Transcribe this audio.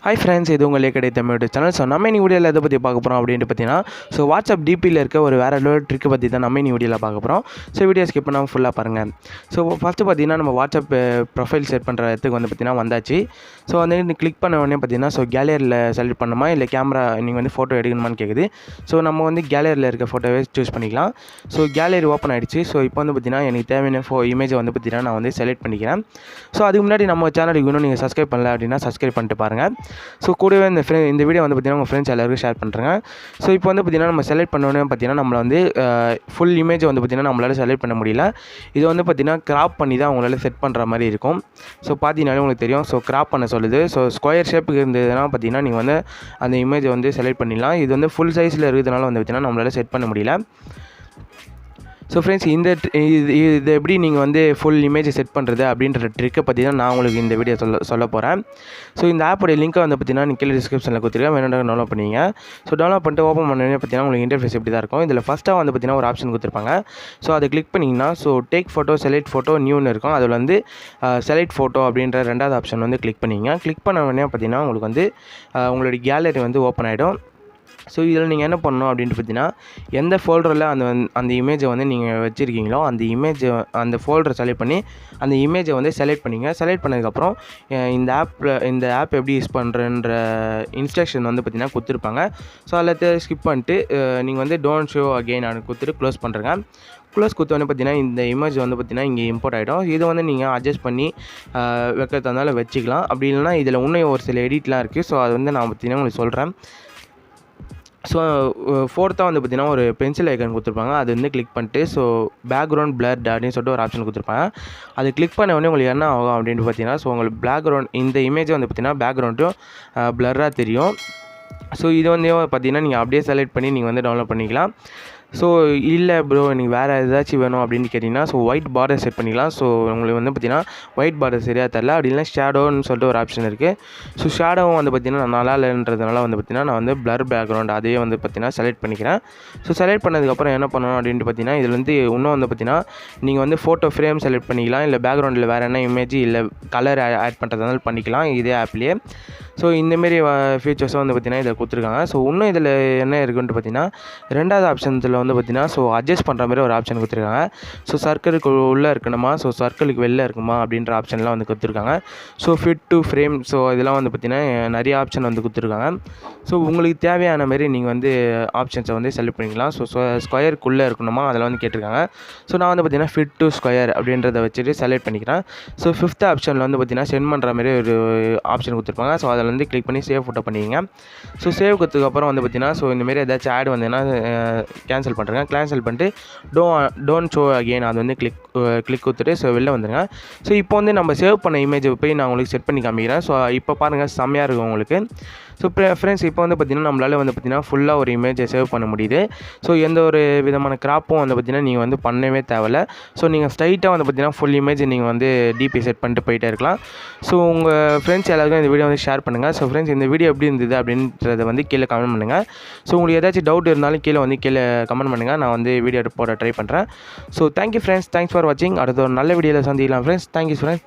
Hi friends, இது உங்கள் லேக்கடை Tamil channel. So நம்ம இன்னி வீடியோவில் எதை பற்றி பார்க்க போகிறோம் அப்படின்ட்டு பார்த்தீங்கன்னா, ஸோ வாட்ஸ்அப் டிபியில் இருக்க ஒரு வேறு லெவல் ட்ரிக்கை பற்றி தான் நம்ம இன்னி வீடியோவில் பார்க்க போகிறோம். ஸோ வீடியோ ஸ்கிப் பண்ணாமல் ஃபுல்லாக பாருங்கள். ஸோ ஃபஸ்ட்டு பார்த்தீங்கன்னா, நம்ம வாட்ஸ்அப் ப்ரொஃபைல் செட் பண்ணுற இடத்துக்கு வந்து பார்த்தீங்கன்னா வந்தாச்சு. ஸோ வந்து கிளிக் பண்ண உடனே பார்த்தீங்கன்னா, ஸோ கேலரியில் செலக்ட் பண்ணணுமா இல்லை கேமரா நீங்கள் வந்து ஃபோட்டோ எடுக்கணுமான்னு கேட்குது. ஸோ நம்ம வந்து கேலரியில் இருக்க ஃபோட்டோவே சூஸ் பண்ணிக்கலாம். ஸோ கேலரி ஓப்பன் ஆகிடுச்சு. ஸோ இப்போ வந்து பார்த்தீங்கன்னா, எனக்கு தேவையான இமேஜை வந்து பார்த்தீங்கன்னா நான் வந்து செலக்ட் பண்ணிக்கிறேன். ஸோ அதுக்கு முன்னாடி நம்ம சேனலுக்கு இன்னும் நீங்கள் சப்ஸ்கிரைப் பண்ணல அப்படின்னா சப்ஸ்கிரைப் பண்ணிட்டு பாருங்கள். ஸோ கூடவே இந்த வீடியோ வந்து பார்த்திங்கன்னா உங்கள் ஃப்ரெண்ட்ஸ் எல்லாருக்கும் ஷேர் பண்ணுறேங்க. ஸோ இப்போ வந்து பார்த்திங்கன்னா நம்ம செலக்ட் பண்ணோன்னே பார்த்திங்கன்னா நம்மளை வந்து ஃபுல் இமேஜ் வந்து பார்த்திங்கன்னா நம்மளால் செலக்ட் பண்ண முடியல. இது வந்து பார்த்திங்கன்னா கிராப் பண்ணி தான் உங்களால் செட் பண்ணுற மாதிரி இருக்கும். ஸோ பார்த்தீங்கன்னாலே உங்களுக்கு தெரியும். ஸோ கிராப் பண்ண சொல்லுது. ஸோ ஸ்கொயர் ஷேப்புக்கு இருந்ததுன்னா பார்த்திங்கன்னா நீங்கள் வந்து அந்த இமேஜை வந்து செலக்ட் பண்ணிடலாம். இது வந்து ஃபுல் சைஸில் இருக்கிறதுனால வந்து பார்த்திங்கன்னா நம்மளால் செட் பண்ண முடியல. ஸோ ஃப்ரெண்ட்ஸ், இது எப்படி நீங்கள் வந்து ஃபுல் இமேஜை செட் பண்ணுறது அப்படின்ற ட்ரிக்கை பற்றி தான் நான் உங்களுக்கு இந்த வீடியோ சொல்ல போகிறேன். ஸோ இந்த ஆப்போடைய லிங்க்கை வந்து பார்த்தீங்கன்னா நீங்கள் கீழே டிஸ்கிரிப்ஷனில் கொடுத்துருக்கேன், வேணும்னா டவுன்லோட் பண்ணிங்க. ஸோ டவுன்லோட் பண்ணிட்டு ஓப்பன் பண்ணி பார்த்தீங்கன்னா உங்களுக்கு இன்டர்ஃபேஸ் இப்படி தான் இருக்கும். இதில் ஃபஸ்ட்டாக வந்து பார்த்தீங்கன்னா ஒரு ஆப்ஷன் கொடுத்துருப்பாங்க. ஸோ அதை கிளிக் பண்ணிங்கன்னா so take photo, select photo, நியூன்னு இருக்கும். அதில் வந்து செலக்ட் ஃபோட்டோ அப்படின்ற ரெண்டாவது ஆப்ஷன் வந்து கிளிக் பண்ணிங்க. கிளிக் பண்ண உடனே பார்த்தீங்கன்னா உங்களுக்கு வந்து உங்களுடைய கேலரி வந்து ஓப்பன் ஆகிடும். ஸோ இதில் நீங்கள் என்ன பண்ணணும் அப்படின்ட்டு பார்த்தீங்கன்னா, எந்த ஃபோல்டரில் அந்த இமேஜை வந்து நீங்கள் வச்சுருக்கீங்களோ அந்த ஃபோல்டரை செலக்ட் பண்ணி அந்த இமேஜை வந்து செலக்ட் பண்ணிங்க. செலக்ட் பண்ணதுக்கப்புறம் இந்த ஆப் எப்படி யூஸ் பண்ணுறன்ற இன்ஸ்ட்ரக்ஷன் வந்து பார்த்திங்கன்னா கொடுத்துருப்பாங்க. ஸோ அதில் ஸ்கிப் பண்ணிட்டு நீங்கள் வந்து டோன்ட் ஷோ அகெயின் அப்படின்னு கொடுத்துட்டு க்ளோஸ் பண்ணுறேங்க. க்ளோஸ் கொடுத்தோடனே பார்த்தீங்கன்னா இந்த இமேஜ் வந்து பார்த்திங்கன்னா இங்கே இம்போர்ட் ஆகிடும். இதை வந்து நீங்கள் அட்ஜஸ்ட் பண்ணி வைக்கிறதுனால வச்சுக்கலாம். அப்படி இல்லைனா இதில் இன்னும் ஒரு சில எடிட்லாம் இருக்குது. ஸோ அது வந்து நான் பார்த்திங்கன்னா உங்களுக்கு சொல்கிறேன். ஸோ ஃபோர்த்தாக வந்து பார்த்திங்கன்னா ஒரு பென்சில் ஐக்கன் கொடுத்துருப்பாங்க. அது வந்து கிளிக் பண்ணிட்டு ஸோ பேக்ரவுண்ட் பிளர் அப்படின்னு சொல்லிட்டு ஒரு ஆப்ஷன் கொடுத்துருப்பாங்க. அது கிளிக் பண்ண உடனே உங்களுக்கு என்ன ஆகும் அப்படின்ட்டு பார்த்தீங்கன்னா, ஸோ உங்களுக்கு பேக்ரவுண்ட் இந்த இமேஜை வந்து பார்த்திங்கன்னா பேக்ரவுண்டும் பிளர்ராக தெரியும். ஸோ இது வந்து பார்த்திங்கன்னா நீங்கள் அப்படியே செலக்ட் பண்ணி நீங்கள் வந்து டவுன்லோட் பண்ணிக்கலாம். ஸோ இல்லை ப்ரோ எனக்கு வேறு ஏதாச்சும் வேணும் அப்படின்னு கேட்டிங்கன்னா ஸோ ஒயிட் பார்டர் செட் பண்ணிக்கலாம். ஸோ உங்களுக்கு வந்து பார்த்திங்கன்னா ஒயிட் பார்டர் சரியாக தரல அப்படின்னா ஷேடோன்னு சொல்லிட்டு ஒரு ஆப்ஷன் இருக்குது. ஸோ ஷேடோவும் வந்து பார்த்திங்கன்னா நல்லா இல்லைன்றதுனால வந்து பார்த்திங்கன்னா நான் வந்து பிளர் பேக்ரவுண்ட் அதையே வந்து பார்த்திங்கன்னா செலக்ட் பண்ணிக்கிறேன். ஸோ செலக்ட் பண்ணதுக்கப்புறம் என்ன பண்ணணும் அப்படின்ட்டு பார்த்திங்கன்னா இதில் வந்து இன்னும் வந்து பார்த்திங்கன்னா நீங்கள் வந்து ஃபோட்டோ ஃப்ரேம் செலக்ட் பண்ணிக்கலாம். இல்லை பேக்ரவுண்டில் வேறு என்ன இமேஜ் இல்லை கலர் ஆட் பண்ணுறதுனால பண்ணிக்கலாம் இதே ஆப்லேயே. ஸோ இந்தமாரி ஃபீச்சர்ஸும் வந்து பார்த்திங்கன்னா இதில் கொடுத்துருக்காங்க. ஸோ இன்னும் இதில் என்ன இருக்குன்ட்டு பார்த்திங்கன்னா ரெண்டாவது ஆப்ஷன்ஸில் வந்து பார்த்திங்கன்னா ஸோ அட்ஜஸ்ட் பண்ணுற மாதிரி ஒரு ஆப்ஷன் கொடுத்துருக்காங்க. ஸோ சர்க்கிளுக்கு உள்ளே இருக்கணுமா, ஸோ சர்க்கிளுக்கு வெளில இருக்குமா அப்படின்ற ஆப்ஷன்லாம் வந்து கொடுத்துருக்காங்க. So fit to frame, so இதெல்லாம் வந்து பார்த்திங்கன்னா நிறைய ஆப்ஷன் வந்து கொடுத்துருக்காங்க. ஸோ உங்களுக்கு தேவையான மாரி நீங்கள் வந்து ஆப்ஷன்ஸை வந்து செலக்ட் பண்ணிக்கலாம். ஸோ ஸ்கொயருக்குள்ளே இருக்கணுமா அதெல்லாம் வந்து கேட்டிருக்காங்க. ஸோ நான் வந்து பார்த்திங்கன்னா ஃபிட் டு ஸ்கொயர் அப்படின்றத வச்சுட்டு செலக்ட் பண்ணிக்கிறேன். ஸோ ஃபிஃப்த் ஆப்ஷனில் வந்து பார்த்திங்கன்னா சென்ட் பண்ணுற மாதிரி ஒரு ஆப்ஷன் கொடுத்துருப்பாங்க. ஸோ அதில் வந்து கிளிக் பண்ணி சேவ் ஃபோட்டோ பண்ணிங்க. ஸோ சேவ் கொடுத்ததுக்கப்புறம் வந்து பார்த்திங்கன்னா ஸோ இந்தமாரி ஏதாச்சும் ஆட் வந்ததுன்னா கேன்சல் பண்ணுறேங்க. கேன்சல் பண்ணிட்டு டோன்ட் ஷோ அகெயின் அது வந்து கிளிக் கொடுத்துட்டு ஸோ வெளில வந்துடுங்க. ஸோ இப்போ வந்து நம்ம சேவ் பண்ண இமேஜை போய் நான் உங்களுக்கு செட் பண்ணி காமிக்கிறேன். ஸோ இப்போ பாருங்கள் செம்மையாக இருக்கும் உங்களுக்கு. ஸோ ஃப்ரெண்ட்ஸ், இப்போ வந்து பார்த்திங்கன்னா நம்மளால் வந்து பார்த்திங்கன்னா ஃபுல்லாக ஒரு இமேஜை சேவ் பண்ண முடியுது. ஸோ எந்த ஒரு விதமான கிராப்பும் வந்து பார்த்திங்கன்னா நீங்கள் வந்து பண்ணவே தேவையில்ல. ஸோ நீங்கள் ஸ்ட்ரைட்டாக வந்து பார்த்திங்கன்னா ஃபுல் இமேஜ் நீங்கள் வந்து டிபி செட் பண்ணிட்டு போயிட்டே இருக்கலாம். ஸோ உங்கள் ஃப்ரெண்ட்ஸ் எல்லாருக்கும் இந்த வீடியோ வந்து ஷேர் பண்ணுங்கள். ஸோ ஃப்ரெண்ட்ஸ், இந்த வீடியோ எப்படி இருந்தது அப்படின்றத வந்து கீழே கமெண்ட் பண்ணுங்கள். ஸோ உங்களுக்கு ஏதாச்சும் டவுட் இருந்தாலும் கீழே கமெண்ட் பண்ணுங்கள். நான் வந்து வீடியோ போட ட்ரை பண்ணுறேன். So thank you friends, thanks for வாட்சிங். அடுத்த ஒரு நல்ல வீடியோவில் சந்திக்கலாம் ஃப்ரெண்ட்ஸ். Thank you friends.